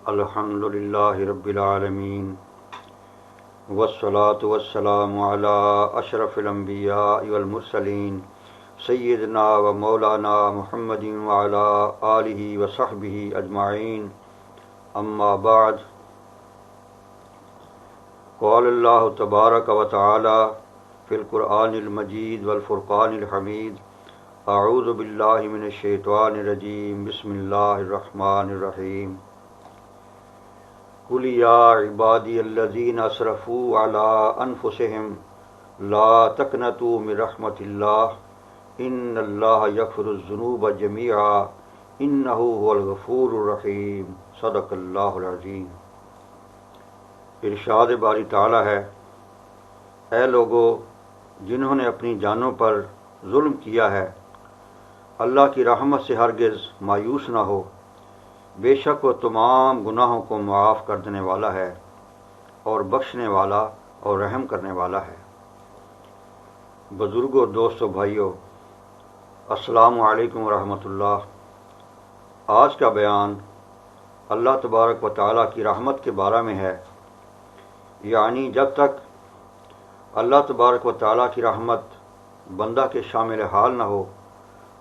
الحمد للہ رب العالمین والصلاة والسلام علی اشرف الانبیاء والمرسلین سیدنا و مولانا محمد وعلی آلہ وصحبہ اجمعین اما بعد قال اللہ تبارک و تعالی فی القرآن المجید والفرقان الحمید اعوذ باللہ من الشیطان الرجیم بسم اللہ الرحمن الرحیم قل یا عبادی الذین اسرفوا علی انفسہم لا تقنطوا من رحمت اللہ ان اللہ یغفر الذنوب جمیعا انہ هو الغفور الرحیم صدق اللہ العظیم۔ ارشاد باری تعالی ہے، اے لوگو جنہوں نے اپنی جانوں پر ظلم کیا ہے، اللہ کی رحمت سے ہرگز مایوس نہ ہو، بے شک وہ تمام گناہوں کو معاف کر دینے والا ہے اور بخشنے والا اور رحم کرنے والا ہے۔ بزرگوں، دوستوں، بھائیوں، السلام علیکم ورحمۃ اللہ۔ آج کا بیان اللہ تبارک و تعالیٰ کی رحمت کے بارے میں ہے، یعنی جب تک اللہ تبارک و تعالیٰ کی رحمت بندہ کے شامل حال نہ ہو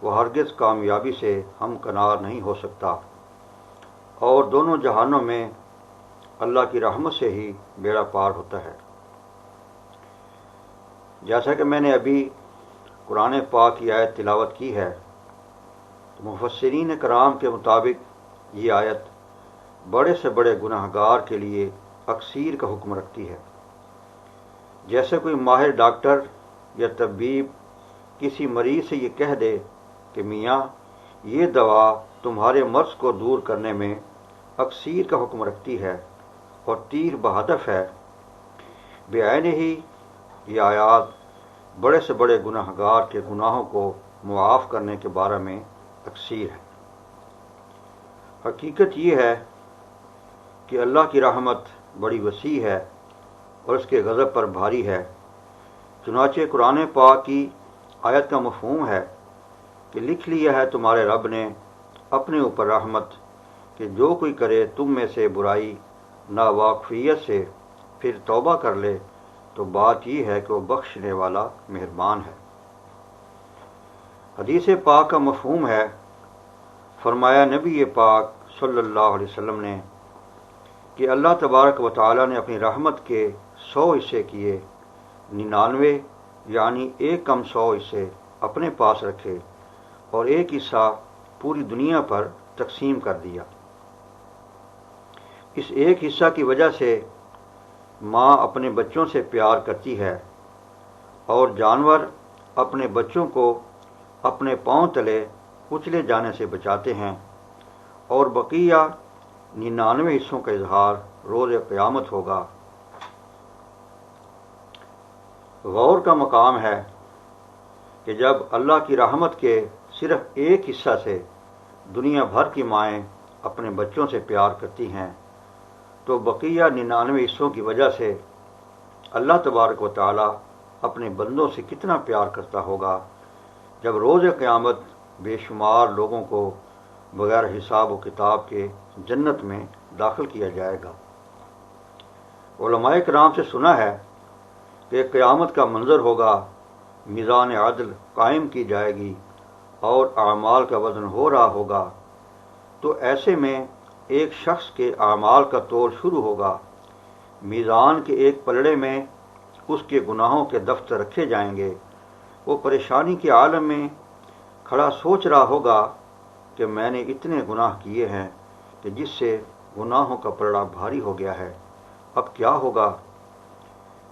وہ ہرگز کامیابی سے ہمکنار نہیں ہو سکتا، اور دونوں جہانوں میں اللہ کی رحمت سے ہی بیڑا پار ہوتا ہے۔ جیسا کہ میں نے ابھی قرآن پاک کی آیت تلاوت کی ہے، تو مفسرین کرام کے مطابق یہ آیت بڑے سے بڑے گناہ گار کے لیے تکفیر کا حکم رکھتی ہے۔ جیسے کوئی ماہر ڈاکٹر یا طبیب کسی مریض سے یہ کہہ دے کہ میاں یہ دوا تمہارے مرض کو دور کرنے میں تکفیر کا حکم رکھتی ہے اور تیر بہدف ہے، بعینہ ہی یہ آیات بڑے سے بڑے گناہ گار کے گناہوں کو معاف کرنے کے بارے میں تکفیر ہے۔ حقیقت یہ ہے کہ اللہ کی رحمت بڑی وسیع ہے اور اس کے غضب پر بھاری ہے۔ چنانچہ قرآن پاک کی آیت کا مفہوم ہے کہ لکھ لیا ہے تمہارے رب نے اپنے اوپر رحمت کہ جو کوئی کرے تم میں سے برائی ناواقفیت سے پھر توبہ کر لے تو بات یہ ہے کہ وہ بخشنے والا مہربان ہے۔ حدیث پاک کا مفہوم ہے، فرمایا نبی پاک صلی اللہ علیہ وسلم نے کہ اللہ تبارک و تعالیٰ نے اپنی رحمت کے 100 حصے کیے، 99 یعنی ایک کم 100 حصے اپنے پاس رکھے اور ایک حصہ پوری دنیا پر تقسیم کر دیا۔ اس ایک حصہ کی وجہ سے ماں اپنے بچوں سے پیار کرتی ہے اور جانور اپنے بچوں کو اپنے پاؤں تلے کچلے جانے سے بچاتے ہیں، اور بقیہ 99 حصوں کا اظہار روز قیامت ہوگا۔ غور کا مقام ہے کہ جب اللہ کی رحمت کے صرف ایک حصہ سے دنیا بھر کی مائیں اپنے بچوں سے پیار کرتی ہیں تو بقیہ 99 حصوں کی وجہ سے اللہ تبارک و تعالی اپنے بندوں سے کتنا پیار کرتا ہوگا جب روز قیامت بے شمار لوگوں کو بغیر حساب و کتاب کے جنت میں داخل کیا جائے گا۔ علماء کرام سے سنا ہے کہ قیامت کا منظر ہوگا، میزان عدل قائم کی جائے گی اور اعمال کا وزن ہو رہا ہوگا، تو ایسے میں ایک شخص کے اعمال کا تول شروع ہوگا۔ میزان کے ایک پلڑے میں اس کے گناہوں کے دفتر رکھے جائیں گے۔ وہ پریشانی کے عالم میں کھڑا سوچ رہا ہوگا کہ میں نے اتنے گناہ کیے ہیں کہ جس سے گناہوں کا پلڑا بھاری ہو گیا ہے، اب کیا ہوگا؟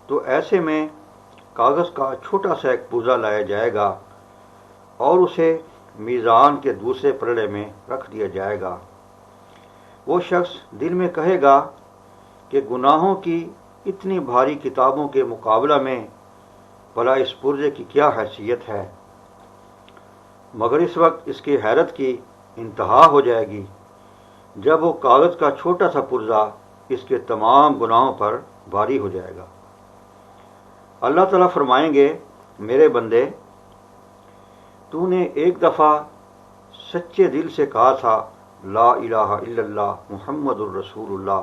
تو ایسے میں کاغذ کا چھوٹا سا ایک پرزہ لایا جائے گا اور اسے میزان کے دوسرے پلڑے میں رکھ دیا جائے گا۔ وہ شخص دل میں کہے گا کہ گناہوں کی اتنی بھاری کتابوں کے مقابلہ میں بھلا اس پرزے کی کیا حیثیت ہے، مگر اس وقت اس کی حیرت کی انتہا ہو جائے گی جب وہ کاغذ کا چھوٹا سا پرزہ اس کے تمام گناہوں پر بھاری ہو جائے گا۔ اللہ تعالیٰ فرمائیں گے، میرے بندے، تو نے ایک دفعہ سچے دل سے کہا تھا لا الہ الا اللہ محمد الرسول اللہ،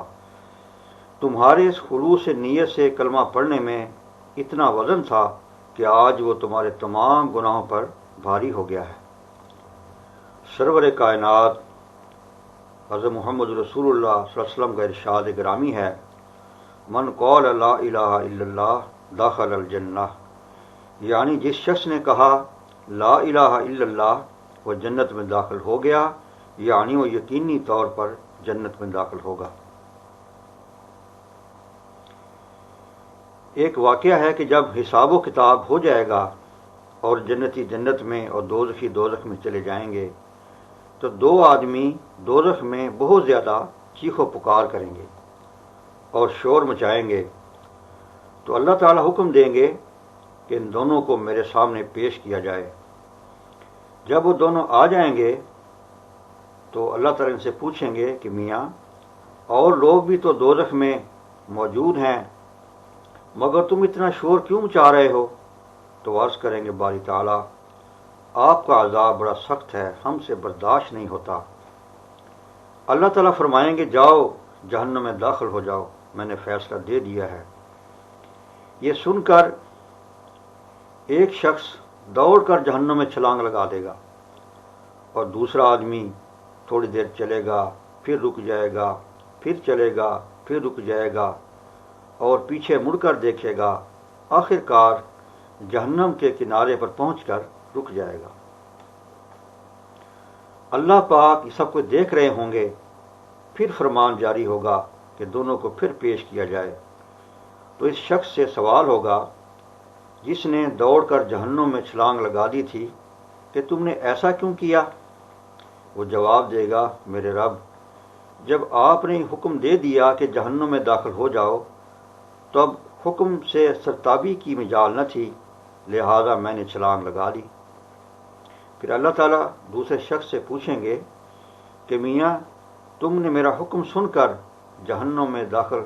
تمہارے اس خلوص نیت سے کلمہ پڑھنے میں اتنا وزن تھا کہ آج وہ تمہارے تمام گناہوں پر بھاری ہو گیا ہے۔ سرور کائنات حضرت محمد رسول اللہ صلی اللہ علیہ وسلم کا ارشاد گرامی ہے، من قال لا الہ الا اللہ دخل الجنہ، یعنی جس شخص نے کہا لا الہ الا اللہ وہ جنت میں داخل ہو گیا، یعنی وہ یقینی طور پر جنت میں داخل ہوگا۔ ایک واقعہ ہے کہ جب حساب و کتاب ہو جائے گا اور جنتی جنت میں اور دوزخی دوزخ میں چلے جائیں گے تو دو آدمی دوزخ میں بہت زیادہ چیخ و پکار کریں گے اور شور مچائیں گے، تو اللہ تعالیٰ حکم دیں گے کہ ان دونوں کو میرے سامنے پیش کیا جائے۔ جب وہ دونوں آ جائیں گے تو اللہ تعالیٰ ان سے پوچھیں گے کہ میاں اور لوگ بھی تو دوزخ میں موجود ہیں، مگر تم اتنا شور کیوں مچا رہے ہو؟ تو عرض کریں گے باری تعالیٰ آپ کا عذاب بڑا سخت ہے، ہم سے برداشت نہیں ہوتا۔ اللہ تعالیٰ فرمائیں گے جاؤ جہنم میں داخل ہو جاؤ، میں نے فیصلہ دے دیا ہے۔ یہ سن کر ایک شخص دوڑ کر جہنم میں چھلانگ لگا دے گا اور دوسرا آدمی تھوڑی دیر چلے گا، پھر رک جائے گا، پھر چلے گا، پھر رک جائے گا اور پیچھے مڑ کر دیکھے گا، آخر کار جہنم کے کنارے پر پہنچ کر رک جائے گا۔ اللہ پاک یہ سب کچھ دیکھ رہے ہوں گے، پھر فرمان جاری ہوگا کہ دونوں کو پھر پیش کیا جائے۔ تو اس شخص سے سوال ہوگا جس نے دوڑ کر جہنم میں چھلانگ لگا دی تھی کہ تم نے ایسا کیوں کیا؟ وہ جواب دے گا میرے رب، جب آپ نے حکم دے دیا کہ جہنم میں داخل ہو جاؤ تو اب حکم سے سرتابی کی مجال نہ تھی، لہذا میں نے چھلانگ لگا دی۔ پھر اللہ تعالیٰ دوسرے شخص سے پوچھیں گے کہ میاں تم نے میرا حکم سن کر جہنم میں داخل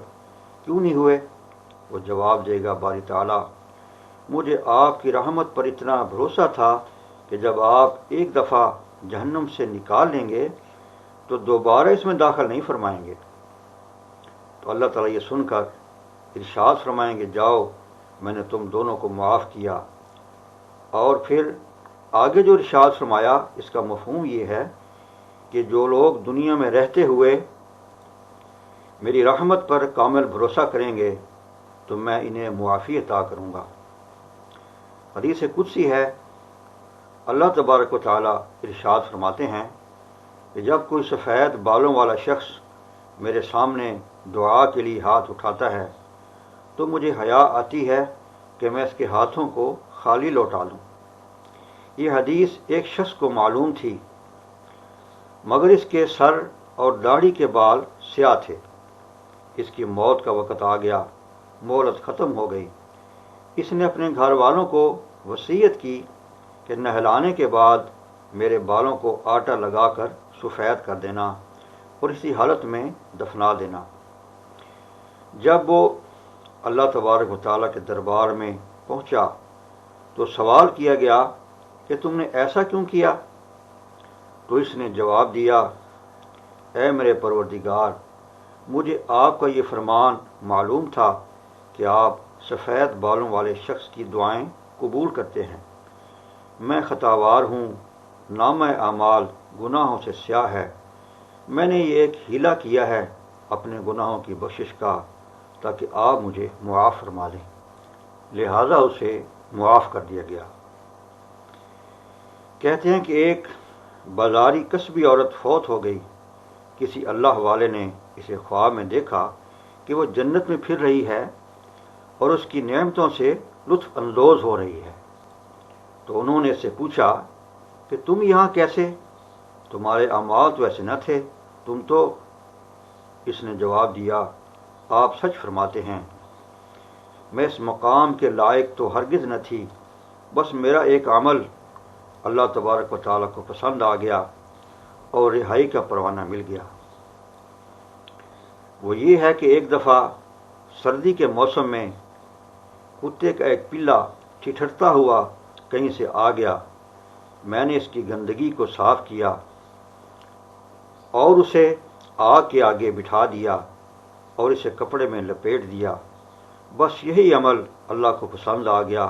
کیوں نہیں ہوئے؟ وہ جواب دے گا باری تعالیٰ مجھے آپ کی رحمت پر اتنا بھروسہ تھا کہ جب آپ ایک دفعہ جہنم سے نکال لیں گے تو دوبارہ اس میں داخل نہیں فرمائیں گے۔ تو اللہ تعالیٰ یہ سن کر ارشاد فرمائیں گے جاؤ میں نے تم دونوں کو معاف کیا۔ اور پھر آگے جو ارشاد فرمایا اس کا مفہوم یہ ہے کہ جو لوگ دنیا میں رہتے ہوئے میری رحمت پر کامل بھروسہ کریں گے تو میں انہیں معافی عطا کروں گا۔ حدیث قدسی ہے، اللہ تبارک و تعالیٰ ارشاد فرماتے ہیں کہ جب کوئی سفید بالوں والا شخص میرے سامنے دعا کے لیے ہاتھ اٹھاتا ہے تو مجھے حیا آتی ہے کہ میں اس کے ہاتھوں کو خالی لوٹا دوں۔ یہ حدیث ایک شخص کو معلوم تھی مگر اس کے سر اور داڑھی کے بال سیاہ تھے۔ اس کی موت کا وقت آ گیا، مہلت ختم ہو گئی۔ اس نے اپنے گھر والوں کو وصیت کی کہ نہلانے کے بعد میرے بالوں کو آٹا لگا کر سفید کر دینا اور اسی حالت میں دفنا دینا۔ جب وہ اللہ تبارک و تعالیٰ کے دربار میں پہنچا تو سوال کیا گیا کہ تم نے ایسا کیوں کیا؟ تو اس نے جواب دیا اے میرے پروردگار، مجھے آپ کا یہ فرمان معلوم تھا کہ آپ سفید بالوں والے شخص کی دعائیں قبول کرتے ہیں۔ میں خطاوار ہوں، نامہ اعمال گناہوں سے سیاہ ہے، میں نے یہ ایک ہیلا کیا ہے اپنے گناہوں کی بخشش کا تاکہ آپ مجھے معاف فرما دیں، لہذا اسے معاف کر دیا گیا۔ کہتے ہیں کہ ایک بازاری کسبی عورت فوت ہو گئی۔ کسی اللہ والے نے اسے خواب میں دیکھا کہ وہ جنت میں پھر رہی ہے اور اس کی نعمتوں سے لطف اندوز ہو رہی ہے۔ تو انہوں نے اس سے پوچھا کہ تم یہاں کیسے؟ تمہارے اعمال تو ایسے نہ تھے، تم تو… اس نے جواب دیا آپ سچ فرماتے ہیں، میں اس مقام کے لائق تو ہرگز نہ تھی، بس میرا ایک عمل اللہ تبارک و تعالیٰ کو پسند آ گیا اور رہائی کا پروانہ مل گیا۔ وہ یہ ہے کہ ایک دفعہ سردی کے موسم میں کتے کا ایک پلا ٹھٹھرتا ہوا کہیں سے آ گیا۔ میں نے اس کی گندگی کو صاف کیا اور اسے آگ کے آگے بٹھا دیا اور اسے کپڑے میں لپیٹ دیا، بس یہی عمل اللہ کو پسند آ گیا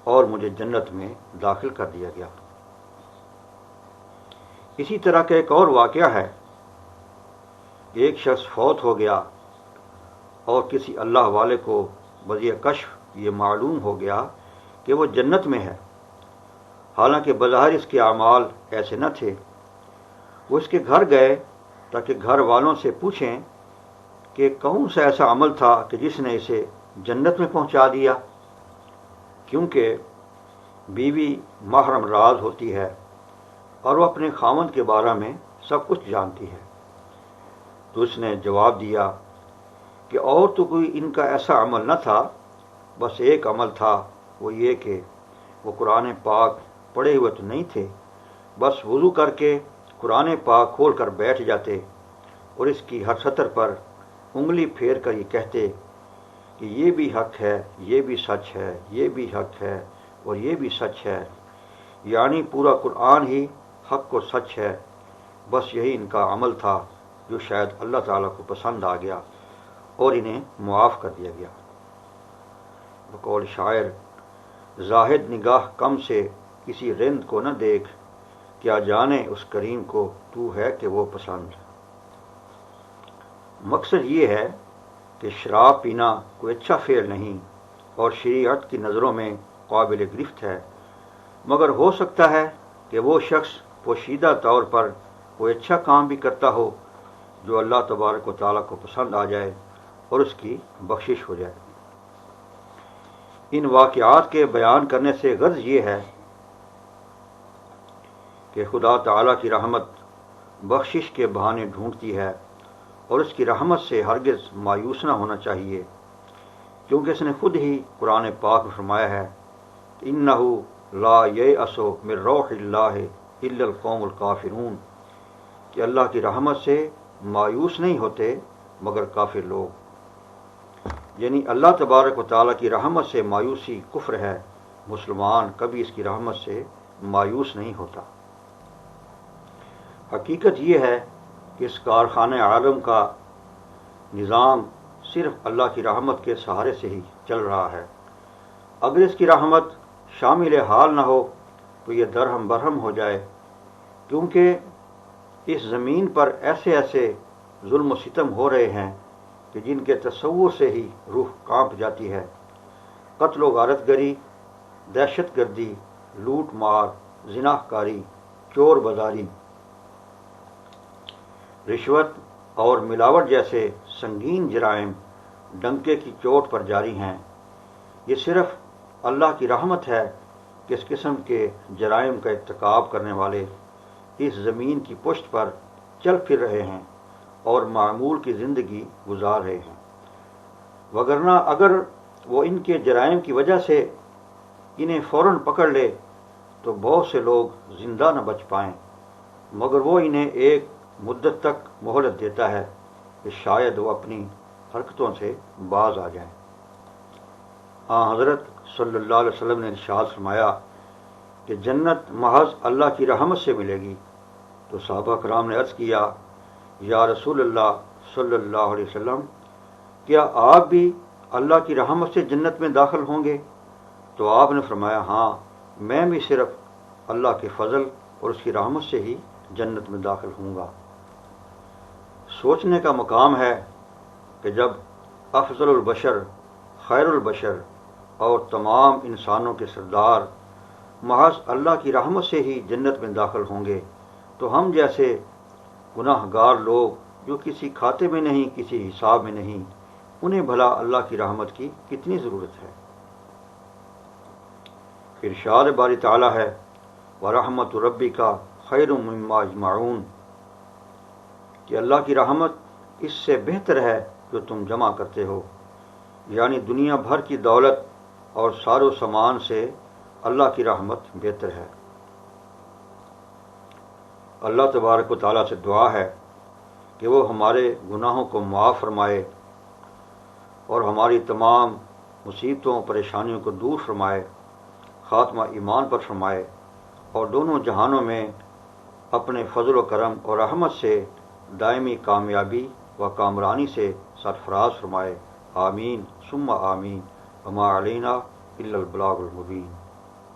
اور مجھے جنت میں داخل کر دیا گیا۔ اسی طرح کا ایک اور واقعہ ہے، ایک شخص فوت ہو گیا اور کسی اللہ والے کو بذیع کشف یہ معلوم ہو گیا کہ وہ جنت میں ہے، حالانکہ بظاہر اس کے اعمال ایسے نہ تھے۔ وہ اس کے گھر گئے تاکہ گھر والوں سے پوچھیں کہ کون سا ایسا عمل تھا کہ جس نے اسے جنت میں پہنچا دیا، کیونکہ بیوی محرم راز ہوتی ہے اور وہ اپنے خاوند کے بارے میں سب کچھ جانتی ہے۔ تو اس نے جواب دیا کہ اور تو کوئی ان کا ایسا عمل نہ تھا، بس ایک عمل تھا، وہ یہ کہ وہ قرآن پاک پڑھے ہوئے تو نہیں تھے، بس وضو کر کے قرآن پاک کھول کر بیٹھ جاتے اور اس کی ہر سطر پر انگلی پھیر کر یہ کہتے کہ یہ بھی حق ہے، یہ بھی سچ ہے، یہ بھی حق ہے اور یہ بھی سچ ہے، یعنی پورا قرآن ہی حق اور سچ ہے۔ بس یہی ان کا عمل تھا جو شاید اللہ تعالیٰ کو پسند آ گیا اور انہیں معاف کر دیا گیا۔ بقول شاعر، زاہد نگاہ کم سے کسی رند کو نہ دیکھ، کیا جانے اس کریم کو تو ہے کہ وہ پسند۔ مقصد یہ ہے کہ شراب پینا کوئی اچھا فعل نہیں اور شریعت کی نظروں میں قابل گرفت ہے، مگر ہو سکتا ہے کہ وہ شخص پوشیدہ طور پر کوئی اچھا کام بھی کرتا ہو جو اللہ تبارک و تعالیٰ کو پسند آ جائے اور اس کی بخشش ہو جائے۔ ان واقعات کے بیان کرنے سے غرض یہ ہے کہ خدا تعالیٰ کی رحمت بخشش کے بہانے ڈھونڈتی ہے اور اس کی رحمت سے ہرگز مایوس نہ ہونا چاہیے، کیونکہ اس نے خود ہی قرآن پاک میں فرمایا ہے کہ اِنَّهُ لَا يَيْأَسُ مِن رَوْحِ اللَّهِ إِلَّا الْقَوْمُ الْكَافِرُونَ، کہ اللہ کی رحمت سے مایوس نہیں ہوتے مگر کافر لوگ، یعنی اللہ تبارک و تعالیٰ کی رحمت سے مایوسی کفر ہے، مسلمان کبھی اس کی رحمت سے مایوس نہیں ہوتا۔ حقیقت یہ ہے کہ اس کارخانہ عالم کا نظام صرف اللہ کی رحمت کے سہارے سے ہی چل رہا ہے۔ اگر اس کی رحمت شامل حال نہ ہو تو یہ درہم برہم ہو جائے، کیونکہ اس زمین پر ایسے ایسے ظلم و ستم ہو رہے ہیں کہ جن کے تصور سے ہی روح کانپ جاتی ہے۔ قتل و غارت گری، دہشت گردی، لوٹ مار، زناہ کاری، چور بازاری، رشوت اور ملاوٹ جیسے سنگین جرائم ڈنکے کی چوٹ پر جاری ہیں۔ یہ صرف اللہ کی رحمت ہے کہ اس قسم کے جرائم کا ارتکاب کرنے والے اس زمین کی پشت پر چل پھر رہے ہیں اور معمول کی زندگی گزار رہے ہیں، وگرنہ اگر وہ ان کے جرائم کی وجہ سے انہیں فوراً پکڑ لے تو بہت سے لوگ زندہ نہ بچ پائیں، مگر وہ انہیں ایک مدت تک مہلت دیتا ہے کہ شاید وہ اپنی حرکتوں سے باز آ جائیں۔ حضرت صلی اللہ علیہ وسلم نے ارشاد فرمایا کہ جنت محض اللہ کی رحمت سے ملے گی۔ تو صحابہ کرام نے عرض کیا، یا رسول اللہ صلی اللہ علیہ وسلم، کیا آپ بھی اللہ کی رحمت سے جنت میں داخل ہوں گے؟ تو آپ نے فرمایا، ہاں، میں بھی صرف اللہ کے فضل اور اس کی رحمت سے ہی جنت میں داخل ہوں گا۔ سوچنے کا مقام ہے کہ جب افضل البشر، خیر البشر اور تمام انسانوں کے سردار محض اللہ کی رحمت سے ہی جنت میں داخل ہوں گے، تو ہم جیسے گناہ گار لوگ جو کسی کھاتے میں نہیں، کسی حساب میں نہیں، انہیں بھلا اللہ کی رحمت کی کتنی ضرورت ہے۔ ارشاد باری تعالیٰ ہے، وَرَحْمَتُ رَبِّكَ خَيْرٌ مِّمَّا يَجْمَعُونَ، کہ اللہ کی رحمت اس سے بہتر ہے جو تم جمع کرتے ہو، یعنی دنیا بھر کی دولت اور سار و سامان سے اللہ کی رحمت بہتر ہے۔ اللہ تبارک و تعالیٰ سے دعا ہے کہ وہ ہمارے گناہوں کو معاف فرمائے اور ہماری تمام مصیبتوں پریشانیوں کو دور فرمائے، خاتمہ ایمان پر فرمائے اور دونوں جہانوں میں اپنے فضل و کرم اور رحمت سے دائمی کامیابی و کامرانی سے سرفراز فرمائے۔ آمین ثم آمین۔ وما علینا الا البلاغ المبین۔